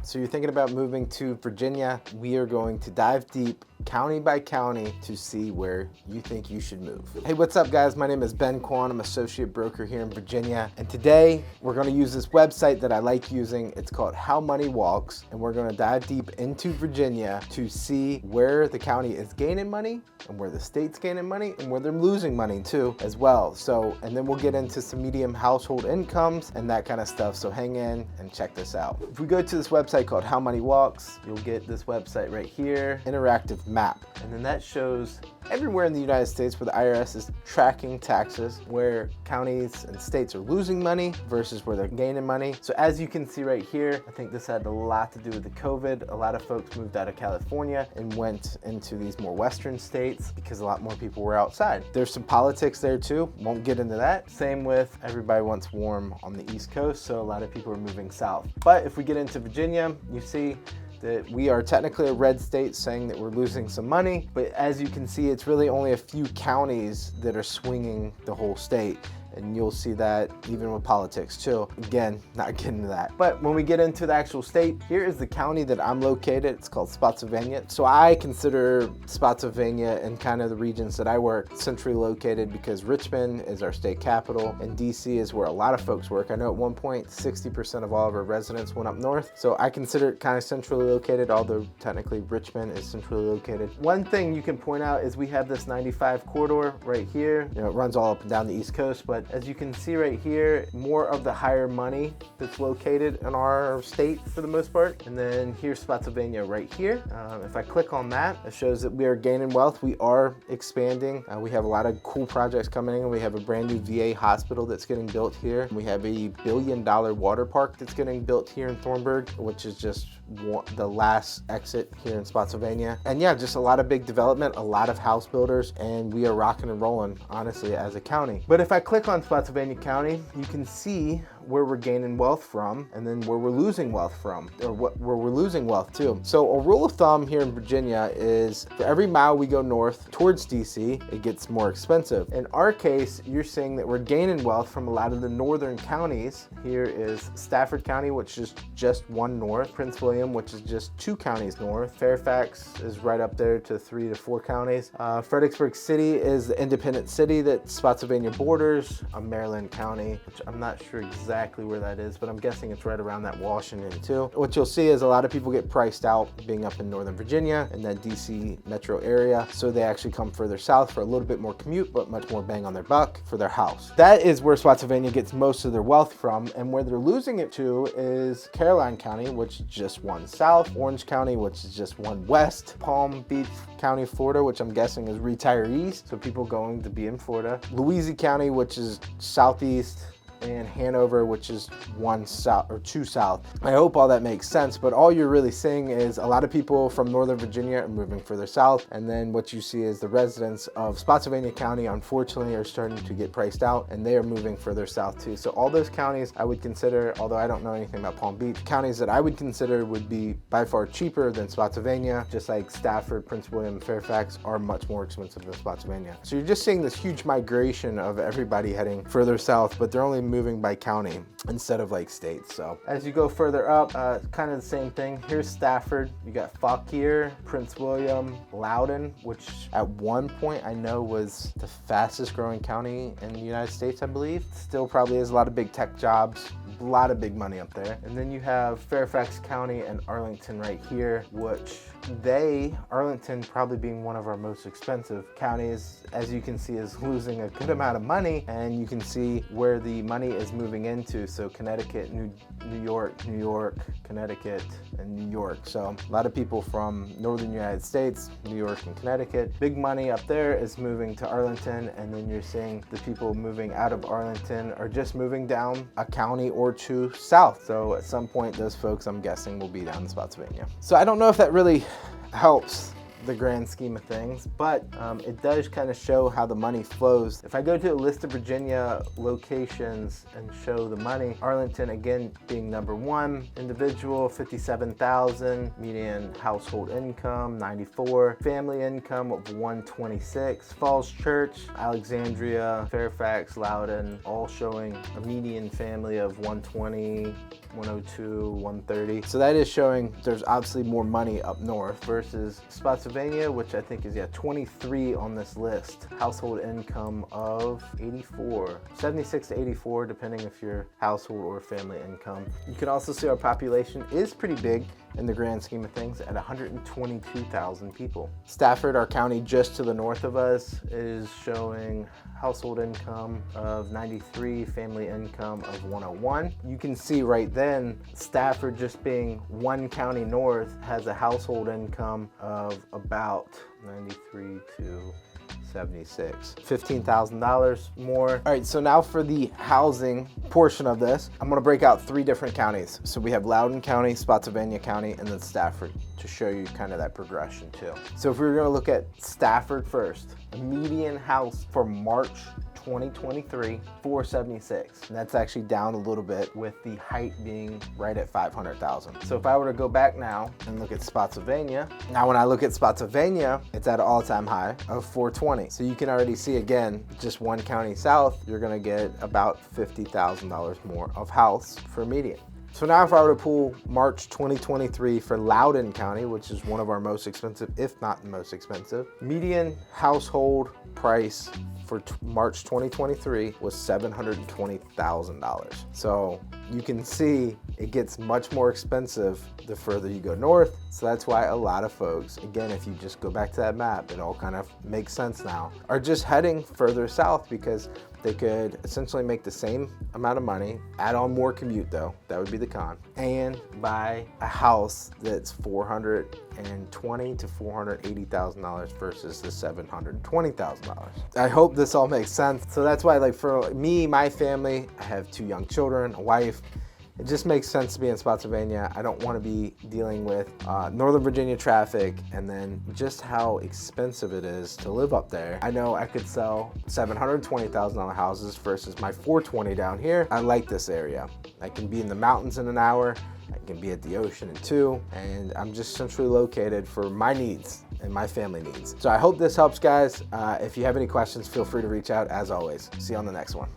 So you're thinking about moving to Virginia. We are going to dive deep county by county to see where you think you should move. Hey, what's up guys? My name is Ben Kwan. I'm associate broker here in Virginia. And today we're gonna use this website that I like using. It's called How Money Walks. And we're gonna dive deep into Virginia to see where the county is gaining money and where the state's gaining money and where they're losing money too as well. So, and then we'll get into some medium household incomes and that kind of stuff. So hang in and check this out. If we go to this website called How Money Walks, you'll get this website right here, interactive map. And then that shows everywhere in the United States where the IRS is tracking taxes, where counties and states are losing money versus where they're gaining money. So as you can see right here, I think this had a lot to do with the COVID. A lot of folks moved out of California and went into these more Western states because a lot more people were outside. There's some politics there too, won't get into that. Same with everybody wants warm on the East Coast, so a lot of people are moving south. But if we get into Virginia, you see that we are technically a red state, saying that we're losing some money, but as you can see, it's really only a few counties that are swinging the whole state. And you'll see that even with politics too. Again, not getting into that. But when we get into the actual state, here is the county that I'm located. It's called Spotsylvania. So I consider Spotsylvania and kind of the regions that I work centrally located because Richmond is our state capital and DC is where a lot of folks work. I know at one point, 60% of all of our residents went up north. So I consider it kind of centrally located, although technically Richmond is centrally located. One thing you can point out is we have this 95 corridor right here. You know, it runs all up and down the East Coast, but as you can see right here, more of the higher money that's located in our state for the most part. And then here's Spotsylvania right here. If I click on that, it shows that we are gaining wealth. We are expanding. We have a lot of cool projects coming in. We have a brand new VA hospital that's getting built here. We have a $1 billion water park that's getting built here in Thornburg, which is just the last exit here in Spotsylvania. And yeah, just a lot of big development, a lot of house builders, and we are rocking and rolling, honestly, as a county. But if I click on Spotsylvania County, you can see where we're gaining wealth from and then where we're losing wealth from, or where we're losing wealth too. So a rule of thumb here in Virginia is for every mile we go north towards DC, it gets more expensive. In our case, you're saying that we're gaining wealth from a lot of the northern counties. Here is Stafford County, which is just one north, Prince William, which is just 2 counties north. Fairfax is right up there to 3 to 4 counties. Fredericksburg City is the independent city that Spotsylvania borders, Maryland County, which I'm not sure exactly where that is, but I'm guessing it's right around that Washington too. What you'll see is a lot of people get priced out being up in Northern Virginia and that DC metro area, so they actually come further south for a little bit more commute, but much more bang on their buck for their house. That is where Spotsylvania gets most of their wealth from, and where they're losing it to is Caroline County, which is just 1 south, Orange County, which is just 1 west, Palm Beach County, Florida, which I'm guessing is retirees, so people going to be in Florida, Louisa County, which is southeast, and Hanover, which is 1 south or 2 south. I hope all that makes sense, but all you're really seeing is a lot of people from Northern Virginia are moving further south, and then what you see is the residents of Spotsylvania County, unfortunately, are starting to get priced out, and they are moving further south too. So all those counties I would consider, although I don't know anything about Palm Beach, counties that I would consider would be by far cheaper than Spotsylvania, just like Stafford, Prince William, Fairfax are much more expensive than Spotsylvania. So you're just seeing this huge migration of everybody heading further south, but they're only moving by county instead of like states. So as you go further up, kind of the same thing. Here's Stafford. You got Fauquier, Prince William, Loudoun, which at one point I know was the fastest growing county in the United States, I believe. Still probably is a lot of big tech jobs, a lot of big money up there. And then you have Fairfax County and Arlington right here, which Arlington probably being one of our most expensive counties, as you can see, is losing a good amount of money, and you can see where the money is moving into. So Connecticut, New York, Connecticut, and New York. So a lot of people from northern United States, New York and Connecticut, big money up there is moving to Arlington, and then you're seeing the people moving out of Arlington are just moving down a county or 2 south. So at some point, those folks, I'm guessing, will be down in Spotsylvania. So I don't know if that really helps the grand scheme of things, but it does kind of show how the money flows. If I go to a list of Virginia locations and show the money, Arlington again being number one, individual 57,000, median household income 94, family income of 126, Falls Church, Alexandria, Fairfax, Loudoun, all showing a median family of 120, 102, 130. So that is showing there's obviously more money up north versus Spotsylvania, which I think is 23 on this list. Household income of 84, 76 to 84, depending if you're household or family income. You can also see our population is pretty big in the grand scheme of things at 122,000 people. Stafford, our county just to the north of us, is showing household income of 93, family income of 101. You can see right then, Stafford just being one county north has a household income of about 93 to 76, $15,000 more. All right, so now for the housing portion of this, I'm gonna break out 3 different counties. So we have Loudoun County, Spotsylvania County, and then Stafford to show you kind of that progression too. So if we were gonna look at Stafford first, a median house for March 2023, 476. And that's actually down a little bit with the height being right at 500,000. So if I were to go back now and look at Spotsylvania, now when I look at Spotsylvania, it's at an all-time high of 420. So you can already see again, just one county south, you're gonna get about $50,000 more of house for median. So now if I were to pull March 2023 for Loudoun County, which is one of our most expensive, if not the most expensive, median household price for March 2023 was $720,000. So you can see it gets much more expensive the further you go north. So that's why a lot of folks, again, if you just go back to that map, it all kind of makes sense now, are just heading further south because they could essentially make the same amount of money, add on more commute though, that would be the con, and buy a house that's $420,000 to $480,000 versus the $720,000. I hope this all makes sense. So that's why, like for me, my family, I have 2 young children, a wife. It just makes sense to be in Spotsylvania. I don't want to be dealing with Northern Virginia traffic and then just how expensive it is to live up there. I know I could sell $720,000 houses versus my $420,000 down here. I like this area. I can be in the mountains in an hour. I can be at the ocean in 2, and I'm just centrally located for my needs and my family needs. So I hope this helps, guys. If you have any questions, feel free to reach out as always. See you on the next one.